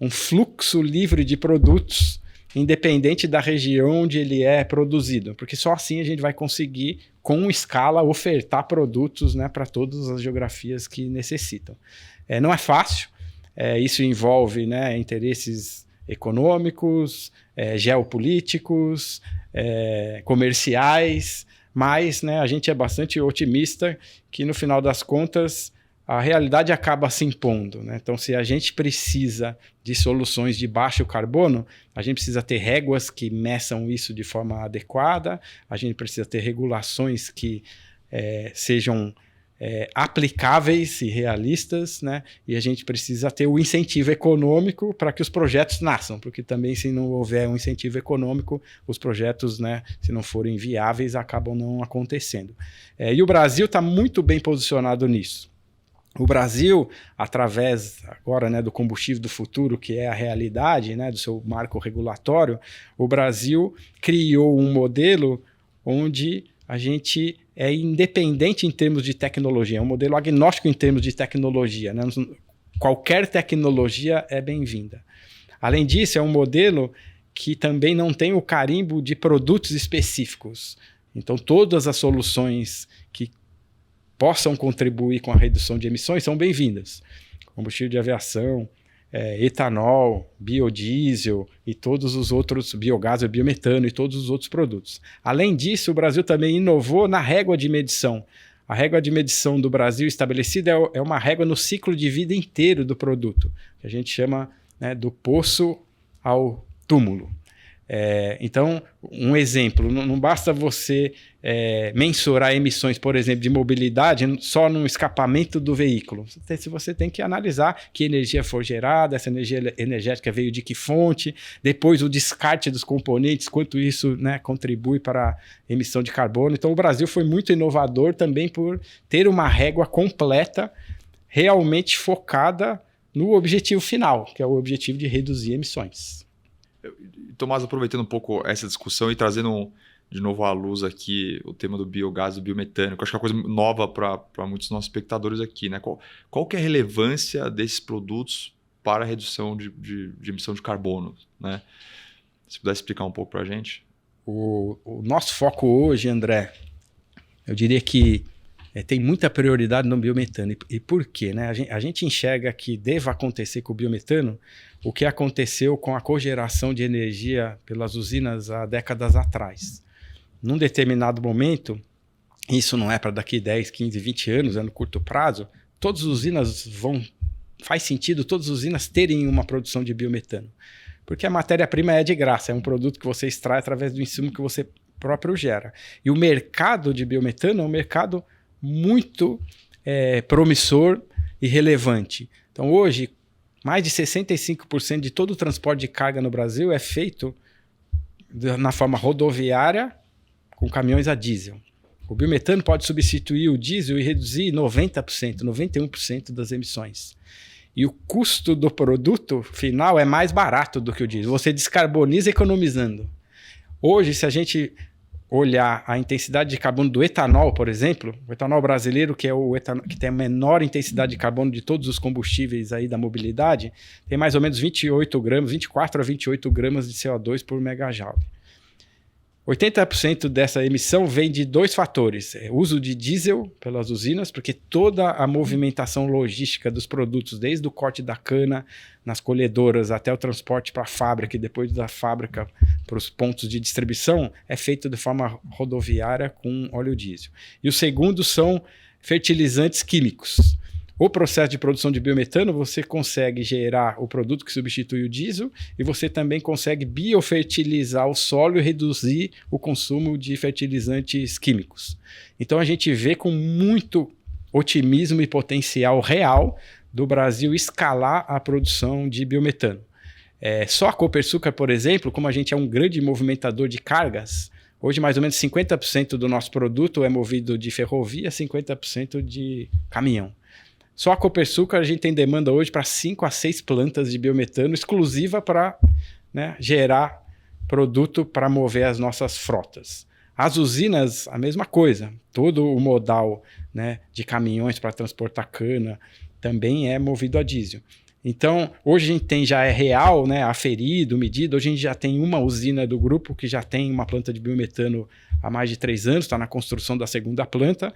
um fluxo livre de produtos independente da região onde ele é produzido, porque só assim a gente vai conseguir, com escala, ofertar produtos, né, para todas as geografias que necessitam. Não é fácil, isso envolve, né, interesses econômicos, geopolíticos, comerciais, mas, né, a gente é bastante otimista que, no final das contas, a realidade acaba se impondo, né? Então, se a gente precisa de soluções de baixo carbono, a gente precisa ter réguas que meçam isso de forma adequada, a gente precisa ter regulações que sejam aplicáveis e realistas, né? E a gente precisa ter o incentivo econômico para que os projetos nasçam, porque também, se não houver um incentivo econômico, os projetos, né, se não forem viáveis, acabam não acontecendo. E o Brasil está muito bem posicionado nisso. O Brasil, através agora, né, do combustível do futuro, que é a realidade, né, do seu marco regulatório, o Brasil criou um modelo onde a gente é independente em termos de tecnologia, é um modelo agnóstico em termos de tecnologia, né? Qualquer tecnologia é bem-vinda. Além disso, é um modelo que também não tem o carimbo de produtos específicos. Então, todas as soluções que possam contribuir com a redução de emissões são bem-vindas. Combustível de aviação, etanol, biodiesel e todos os outros, biogás, biometano e todos os outros produtos. Além disso, o Brasil também inovou na régua de medição. A régua de medição do Brasil estabelecida é uma régua no ciclo de vida inteiro do produto, que a gente chama, né, do poço ao túmulo. Então, um exemplo, não basta você mensurar emissões, por exemplo, de mobilidade só no escapamento do veículo. Você tem que analisar que energia foi gerada, essa energia energética veio de que fonte, depois o descarte dos componentes, quanto isso, né, contribui para a emissão de carbono. Então, o Brasil foi muito inovador também por ter uma régua completa, realmente focada no objetivo final, que é o objetivo de reduzir emissões. Tomás, aproveitando um pouco essa discussão e trazendo de novo à luz aqui o tema do biogás e do biometano, que eu acho que é uma coisa nova para muitos dos nossos espectadores aqui, né? Qual que é a relevância desses produtos para a redução de emissão de carbono, né? Se pudesse explicar um pouco para a gente. O nosso foco hoje, André, eu diria que tem muita prioridade no biometano. E por quê? Né? A gente enxerga que deva acontecer com o biometano o que aconteceu com a cogeração de energia pelas usinas há décadas atrás. Num determinado momento, isso não é para daqui 10, 15, 20 anos, é no curto prazo, todas as usinas faz sentido todas as usinas terem uma produção de biometano. Porque a matéria-prima é de graça, é um produto que você extrai através do insumo que você próprio gera. E o mercado de biometano é um mercado muito promissor e relevante. Então, hoje, mais de 65% de todo o transporte de carga no Brasil é feito na forma rodoviária com caminhões a diesel. O biometano pode substituir o diesel e reduzir 90%, 91% das emissões. E o custo do produto final é mais barato do que o diesel. Você descarboniza economizando. Hoje, se a gente olhar a intensidade de carbono do etanol, por exemplo, o etanol brasileiro, que é o etanol que tem a menor intensidade de carbono de todos os combustíveis aí da mobilidade, tem mais ou menos 24 a 28 gramas de CO2 por megajoule. 80% dessa emissão vem de dois fatores. Uso de diesel pelas usinas, porque toda a movimentação logística dos produtos, desde o corte da cana nas colhedoras até o transporte para a fábrica e depois da fábrica para os pontos de distribuição, é feito de forma rodoviária com óleo diesel. E o segundo são fertilizantes químicos. O processo de produção de biometano, você consegue gerar o produto que substitui o diesel e você também consegue biofertilizar o solo e reduzir o consumo de fertilizantes químicos. Então a gente vê com muito otimismo e potencial real do Brasil escalar a produção de biometano. Só a Copersucar, por exemplo, como a gente é um grande movimentador de cargas, hoje mais ou menos 50% do nosso produto é movido de ferrovia, 50% de caminhão. Só a Copersucar a gente tem demanda hoje para 5 a 6 plantas de biometano exclusiva para gerar produto para mover as nossas frotas. As usinas, a mesma coisa. Todo o modal de caminhões para transportar cana também é movido a diesel. Então, hoje a gente já é real, aferido, medido. Hoje a gente já tem uma usina do grupo que já tem uma planta de biometano há mais de 3 anos, está na construção da segunda planta.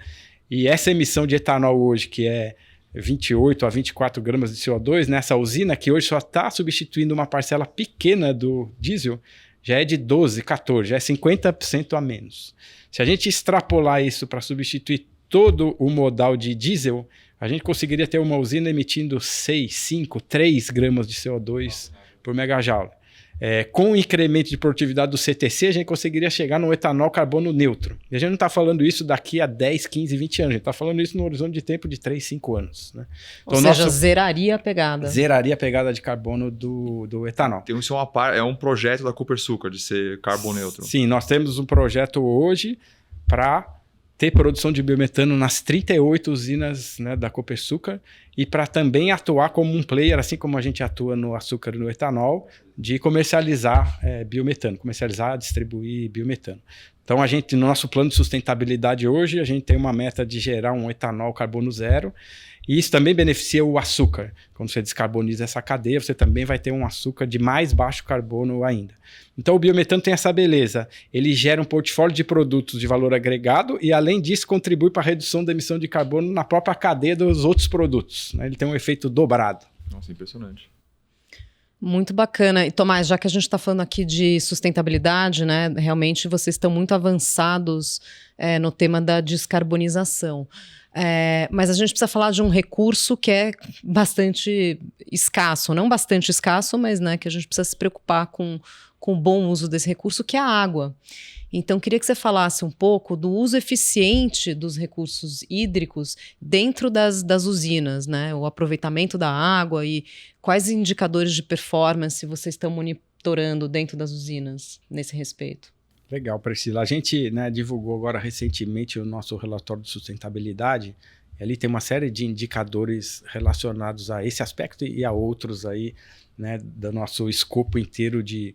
E essa emissão de etanol hoje, que é 28 a 24 gramas de CO2, nessa usina que hoje só está substituindo uma parcela pequena do diesel, já é de 12, 14, já é 50% a menos. Se a gente extrapolar isso para substituir todo o modal de diesel, a gente conseguiria ter uma usina emitindo 6, 5, 3 gramas de CO2 por megajoule. Com o incremento de produtividade do CTC, a gente conseguiria chegar no etanol carbono neutro. E a gente não está falando isso daqui a 10, 15, 20 anos. A gente está falando isso no horizonte de tempo de 3, 5 anos. Né? Ou seja, zeraria a pegada. Zeraria a pegada de carbono do etanol. Então isso é um projeto da Copersucar de ser carbono neutro. Sim, nós temos um projeto hoje para ter produção de biometano nas 38 usinas da Copersucar e para também atuar como um player, assim como a gente atua no açúcar e no etanol, de comercializar biometano, comercializar, distribuir biometano. Então, no nosso plano de sustentabilidade hoje, a gente tem uma meta de gerar um etanol carbono zero e isso também beneficia o açúcar. Quando você descarboniza essa cadeia, você também vai ter um açúcar de mais baixo carbono ainda. Então, o biometano tem essa beleza. Ele gera um portfólio de produtos de valor agregado e, além disso, contribui para a redução da emissão de carbono na própria cadeia dos outros produtos. Ele tem um efeito dobrado. Nossa, impressionante. Muito bacana. E, Tomás, já que a gente está falando aqui de sustentabilidade, realmente vocês estão muito avançados no tema da descarbonização. Mas a gente precisa falar de um recurso que é bastante escasso, não bastante escasso, mas que a gente precisa se preocupar com o bom uso desse recurso, que é a água. Então, queria que você falasse um pouco do uso eficiente dos recursos hídricos dentro das usinas, o aproveitamento da água e quais indicadores de performance vocês estão monitorando dentro das usinas nesse respeito. Legal, Priscila. A gente divulgou agora recentemente o nosso relatório de sustentabilidade. E ali tem uma série de indicadores relacionados a esse aspecto e a outros aí, do nosso escopo inteiro de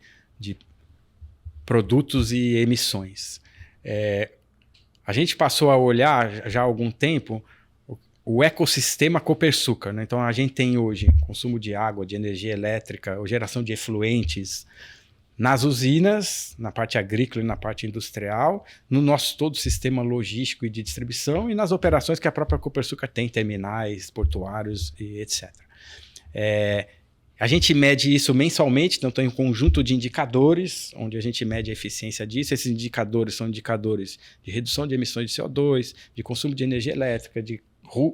produtos e emissões. A gente passou a olhar já há algum tempo o ecossistema Copersucar. Então a gente tem hoje consumo de água, de energia elétrica, geração de efluentes, nas usinas, na parte agrícola e na parte industrial, no nosso todo sistema logístico e de distribuição e nas operações que a própria Copersucar tem, terminais, portuários e etc. A gente mede isso mensalmente, então tem um conjunto de indicadores, onde a gente mede a eficiência disso. Esses indicadores são indicadores de redução de emissões de CO2, de consumo de energia elétrica, de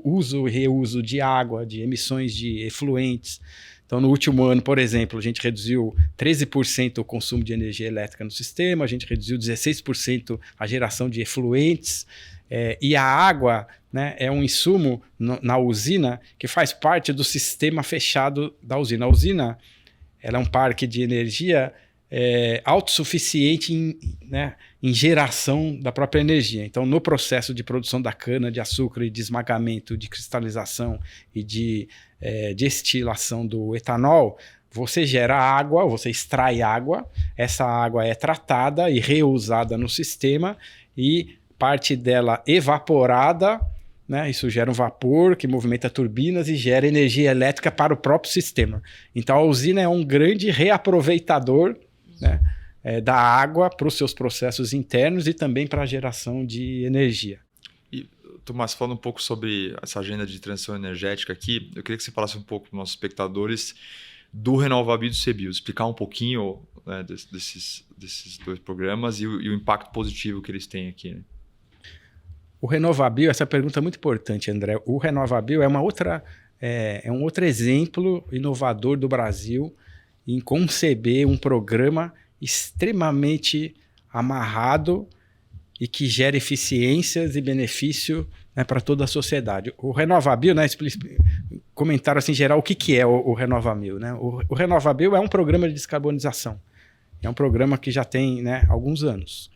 uso e reuso de água, de emissões de efluentes. Então, no último ano, por exemplo, a gente reduziu 13% o consumo de energia elétrica no sistema, a gente reduziu 16% a geração de efluentes, e a água, né, é um insumo na usina que faz parte do sistema fechado da usina. A usina ela é um parque de energia autossuficiente em geração da própria energia. Então, no processo de produção da cana de açúcar e de esmagamento, de cristalização e de destilação do etanol, você gera água, você extrai água, essa água é tratada e reusada no sistema e parte dela evaporada, né? Isso gera um vapor que movimenta turbinas e gera energia elétrica para o próprio sistema. Então, a usina é um grande reaproveitador, né, da água para os seus processos internos e também para a geração de energia. E, Tomás, falando um pouco sobre essa agenda de transição energética aqui, eu queria que você falasse um pouco para os nossos espectadores do RenovaBio e do CBio, explicar um pouquinho, né, desses dois programas e o impacto positivo que eles têm aqui, né? O RenovaBio, essa pergunta é muito importante, André. O RenovaBio é um outro exemplo inovador do Brasil em conceber um programa extremamente amarrado e que gera eficiências e benefício, né, para toda a sociedade. O RenovaBio, né, comentaram assim, em geral, o que é o RenovaBio, né? O RenovaBio é um programa de descarbonização. É um programa que já tem, né, alguns anos.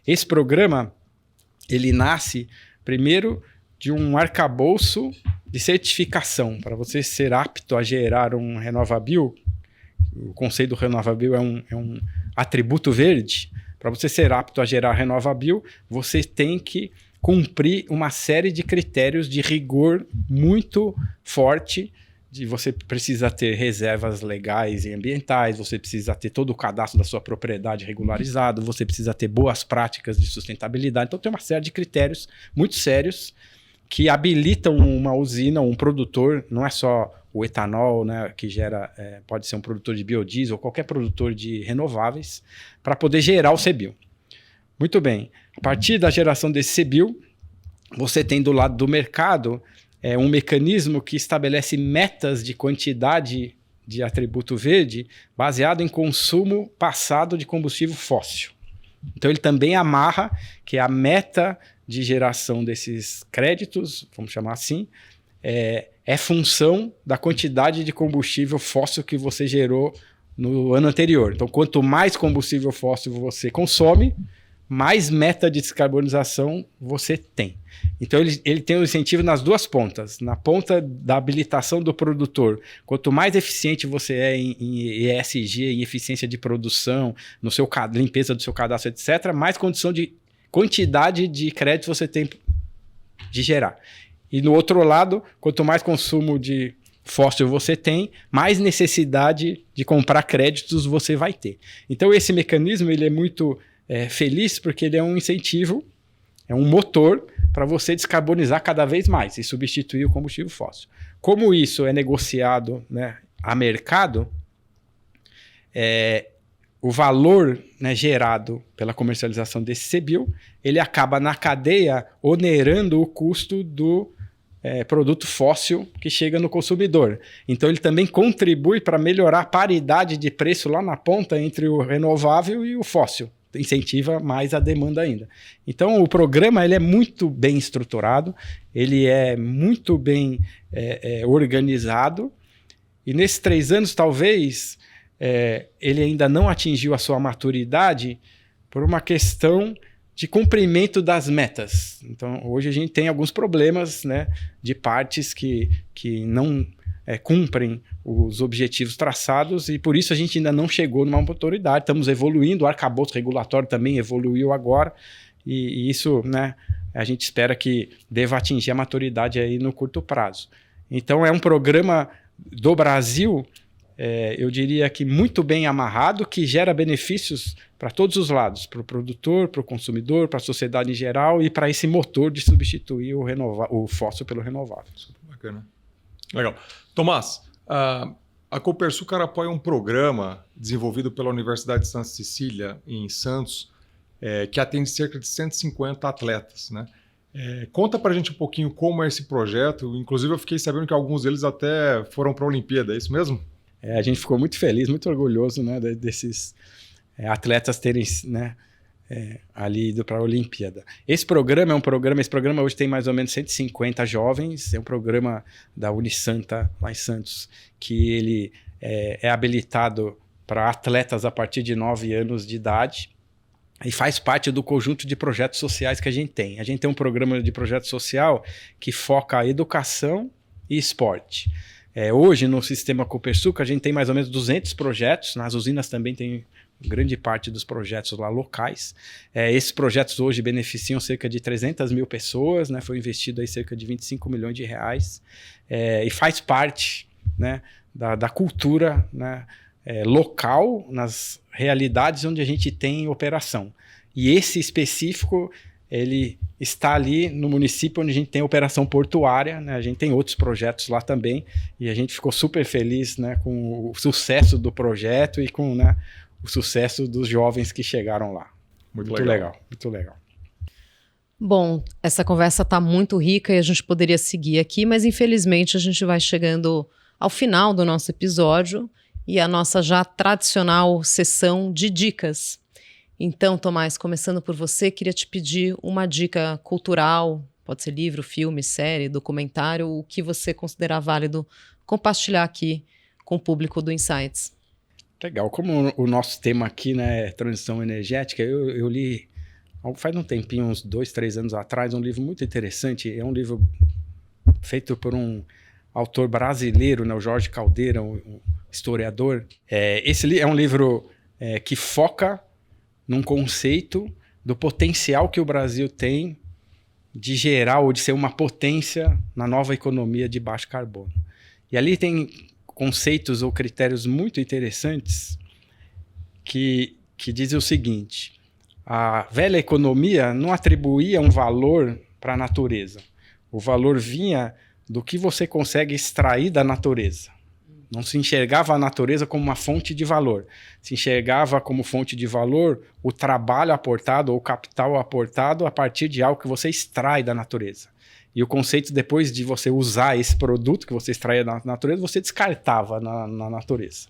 Esse programa ele nasce, primeiro, de um arcabouço de certificação. Para você ser apto a gerar um RenovaBio, o conceito do RenovaBio é um atributo verde. Para você ser apto a gerar RenovaBio, você tem que cumprir uma série de critérios de rigor muito forte. Você precisa ter reservas legais e ambientais, você precisa ter todo o cadastro da sua propriedade regularizado, você precisa ter boas práticas de sustentabilidade. Então, tem uma série de critérios muito sérios que habilitam uma usina, um produtor, não é só o etanol, né, que gera, pode ser um produtor de biodiesel, ou qualquer produtor de renováveis, para poder gerar o CBio. Muito bem. A partir da geração desse CBio, você tem do lado do mercado um mecanismo que estabelece metas de quantidade de atributo verde baseado em consumo passado de combustível fóssil. Então, ele também amarra que a meta de geração desses créditos, vamos chamar assim, é função da quantidade de combustível fóssil que você gerou no ano anterior. Então, quanto mais combustível fóssil você consome, mais meta de descarbonização você tem. Então, ele tem um incentivo nas duas pontas. Na ponta da habilitação do produtor, quanto mais eficiente você é em ESG, em eficiência de produção, no seu limpeza do seu cadastro, etc., mais condição de quantidade de crédito você tem de gerar. E no outro lado, quanto mais consumo de fóssil você tem, mais necessidade de comprar créditos você vai ter. Então, esse mecanismo ele é muito feliz porque ele é um incentivo, é um motor para você descarbonizar cada vez mais e substituir o combustível fóssil. Como isso é negociado, né, a mercado, o valor, né, gerado pela comercialização desse CBio, ele acaba na cadeia onerando o custo do produto fóssil que chega no consumidor. Então, ele também contribui para melhorar a paridade de preço lá na ponta entre o renovável e o fóssil. Incentiva mais a demanda ainda. Então, o programa ele é muito bem estruturado, ele é muito bem organizado, e nesses 3 anos, talvez, ele ainda não atingiu a sua maturidade por uma questão de cumprimento das metas. Então, hoje a gente tem alguns problemas, né, de partes que não cumprem os objetivos traçados e por isso a gente ainda não chegou numa maturidade. Estamos evoluindo, o arcabouço regulatório também evoluiu agora e isso, né, a gente espera que deva atingir a maturidade aí no curto prazo. Então, é um programa do Brasil eu diria que muito bem amarrado, que gera benefícios para todos os lados, para o produtor, para o consumidor, para a sociedade em geral e para esse motor de substituir o fóssil pelo renovável. Super bacana. Legal. Tomás, a Copersucar apoia um programa desenvolvido pela Universidade de Santa Cecília, em Santos, que atende cerca de 150 atletas, né? Conta pra gente um pouquinho como é esse projeto. Inclusive, eu fiquei sabendo que alguns deles até foram para a Olimpíada, é isso mesmo? A gente ficou muito feliz, muito orgulhoso, né, desses atletas terem, né, ali ido para a Olimpíada. Esse programa hoje tem mais ou menos 150 jovens, é um programa da Unisanta, lá em Santos, que ele é habilitado para atletas a partir de 9 anos de idade e faz parte do conjunto de projetos sociais que a gente tem. A gente tem um programa de projeto social que foca a educação e esporte. Hoje, no sistema Copersucar, a gente tem mais ou menos 200 projetos. Nas usinas também tem grande parte dos projetos lá locais. Esses projetos hoje beneficiam cerca de 300 mil pessoas, né? Foi investido aí cerca de 25 milhões de reais. E faz parte, né, da cultura, né, local, nas realidades onde a gente tem operação. E esse específico, ele está ali no município onde a gente tem operação portuária, né? A gente tem outros projetos lá também e a gente ficou super feliz, né, com o sucesso do projeto e com, né, o sucesso dos jovens que chegaram lá. Muito legal. Muito legal. Bom, essa conversa está muito rica e a gente poderia seguir aqui, mas infelizmente a gente vai chegando ao final do nosso episódio e a nossa já tradicional sessão de dicas. Então, Tomás, começando por você, queria te pedir uma dica cultural, pode ser livro, filme, série, documentário, o que você considerar válido compartilhar aqui com o público do Insights. Legal. Como o nosso tema aqui, né, é transição energética, eu li faz um tempinho, uns 2, 3 anos atrás, um livro muito interessante. É um livro feito por um autor brasileiro, né, o Jorge Caldeira, um historiador. Esse é um livro que foca num conceito do potencial que o Brasil tem de gerar ou de ser uma potência na nova economia de baixo carbono. E ali tem conceitos ou critérios muito interessantes que dizem o seguinte: a velha economia não atribuía um valor para a natureza. O valor vinha do que você consegue extrair da natureza. Não se enxergava a natureza como uma fonte de valor. Se enxergava como fonte de valor o trabalho aportado ou o capital aportado a partir de algo que você extrai da natureza. E o conceito, depois de você usar esse produto que você extraía da natureza, você descartava na natureza.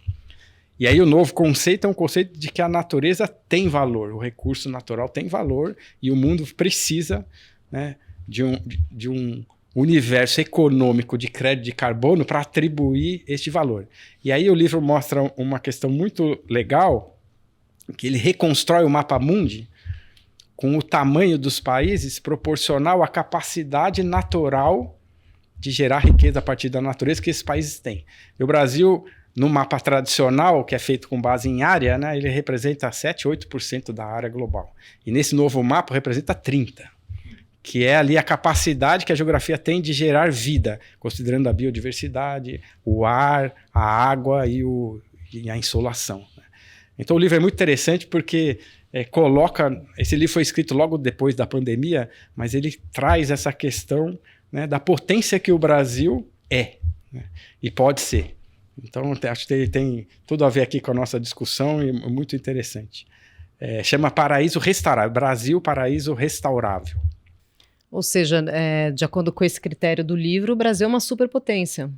E aí o novo conceito é um conceito de que a natureza tem valor, o recurso natural tem valor e o mundo precisa, né, de um universo econômico de crédito de carbono para atribuir este valor. E aí o livro mostra uma questão muito legal, que ele reconstrói o mapa mundi com o tamanho dos países proporcional à capacidade natural de gerar riqueza a partir da natureza que esses países têm. E o Brasil, no mapa tradicional, que é feito com base em área, né, ele representa 7, 8% da área global. E nesse novo mapa representa 30%. Que é ali a capacidade que a geografia tem de gerar vida, considerando a biodiversidade, o ar, a água e a insolação. Então o livro é muito interessante porque esse livro foi escrito logo depois da pandemia, mas ele traz essa questão, né, da potência que o Brasil é, né, e pode ser. Então acho que tem tudo a ver aqui com a nossa discussão e é muito interessante. Chama Paraíso Restaurável, Brasil Paraíso Restaurável. Ou seja, de acordo com esse critério do livro, o Brasil é uma superpotência.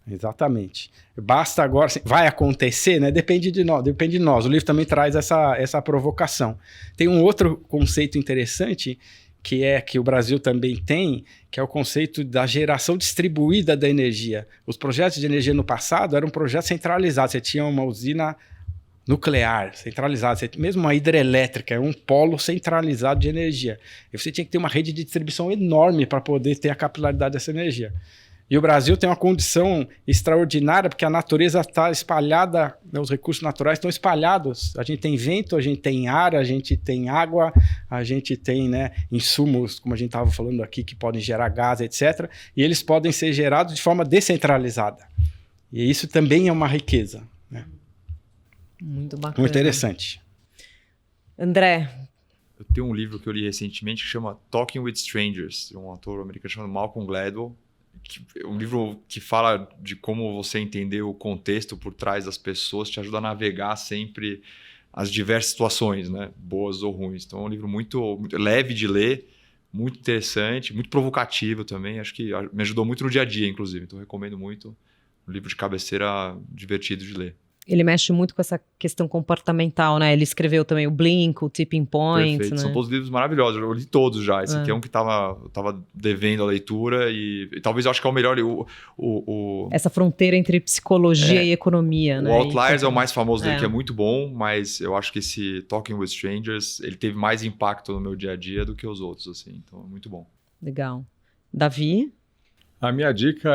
Exatamente. Basta agora, assim, vai acontecer, né? Depende de nós. O livro também traz essa provocação. Tem um outro conceito interessante que o Brasil também tem, que é o conceito da geração distribuída da energia. Os projetos de energia no passado eram projetos centralizados. Você tinha uma usina nuclear centralizado, mesmo uma hidrelétrica, é um polo centralizado de energia. E você tinha que ter uma rede de distribuição enorme para poder ter a capilaridade dessa energia. E o Brasil tem uma condição extraordinária, porque a natureza está espalhada, né, os recursos naturais estão espalhados. A gente tem vento, a gente tem ar, a gente tem água, a gente tem, né, insumos, como a gente estava falando aqui, que podem gerar gás, etc. E eles podem ser gerados de forma descentralizada. E isso também é uma riqueza. Muito bacana. Muito interessante. André, Eu tenho um livro que eu li recentemente que chama Talking with Strangers, de um autor americano chamado Malcolm Gladwell. Um livro que fala de como você entender o contexto por trás das pessoas, te ajuda a navegar sempre as diversas situações, né? Boas ou ruins. Então é um livro muito leve de ler, muito interessante, muito provocativo também. Acho que me ajudou muito no dia a dia, inclusive. Então recomendo muito. Um livro de cabeceira divertido de ler. ele mexe muito com essa questão comportamental, né? Ele escreveu também o Blink, o Tipping Point, Perfeito. né? São todos livros maravilhosos. Eu li todos já. Esse aqui é um que eu tava devendo a leitura e talvez eu acho que é o melhor. Essa fronteira entre psicologia e economia, né? O Outliers E é o mais famoso dele, que é muito bom, mas eu acho que esse Talking with Strangers, ele teve mais impacto no meu dia a dia do que os outros, assim. Então é muito bom. Legal. Davi? A minha dica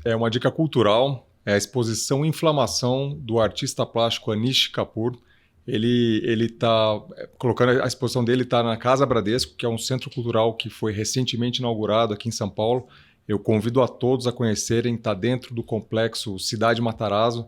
é uma dica cultural, é a exposição Inflamação do artista plástico Anish Kapoor. Ele está colocando a exposição dele está na Casa Bradesco, que é um centro cultural que foi recentemente inaugurado aqui em São Paulo. Eu convido a todos a conhecerem, está dentro do complexo Cidade Matarazzo.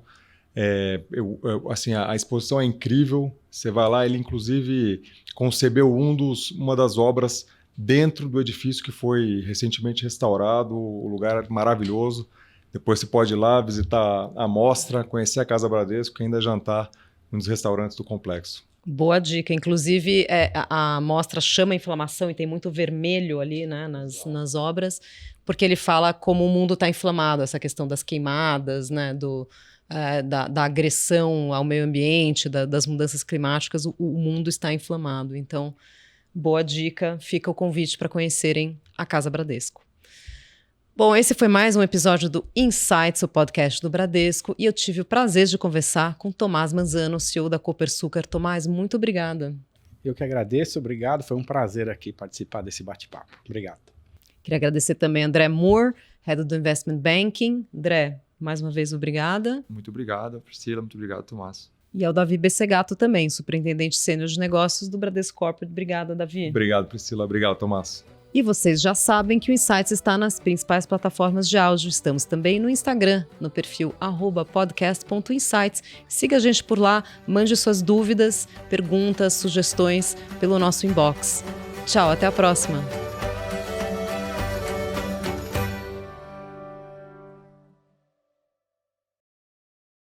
Assim, a exposição é incrível. Você vai lá, ele inclusive concebeu uma das obras dentro do edifício que foi recentemente restaurado. O lugar é maravilhoso. Depois você pode ir lá visitar a mostra, conhecer a Casa Bradesco e ainda jantar nos restaurantes do complexo. Boa dica. Inclusive, a mostra chama inflamação e tem muito vermelho ali, né, nas obras, porque ele fala como o mundo está inflamado, essa questão das queimadas, né, da agressão ao meio ambiente, das mudanças climáticas, o mundo está inflamado. Então, boa dica, fica o convite para conhecerem a Casa Bradesco. Bom, esse foi mais um episódio do Insights, o podcast do Bradesco, e eu tive o prazer de conversar com Tomás Manzano, CEO da Copersucar. Tomás, muito obrigada. Eu que agradeço, obrigado. Foi um prazer aqui participar desse bate-papo. Obrigado. Queria agradecer também a André Moore, Head do Investment Banking. André, mais uma vez, obrigada. Muito obrigado, Priscila. Muito obrigado, Tomás. E ao Davi Bessegato também, superintendente sênior de negócios do Bradesco Corporate. Obrigada, Davi. Obrigado, Priscila. Obrigado, Tomás. E vocês já sabem que o Insights está nas principais plataformas de áudio. Estamos também no Instagram, no perfil @podcast.insights. Siga a gente por lá, mande suas dúvidas, perguntas, sugestões pelo nosso inbox. Tchau, até a próxima!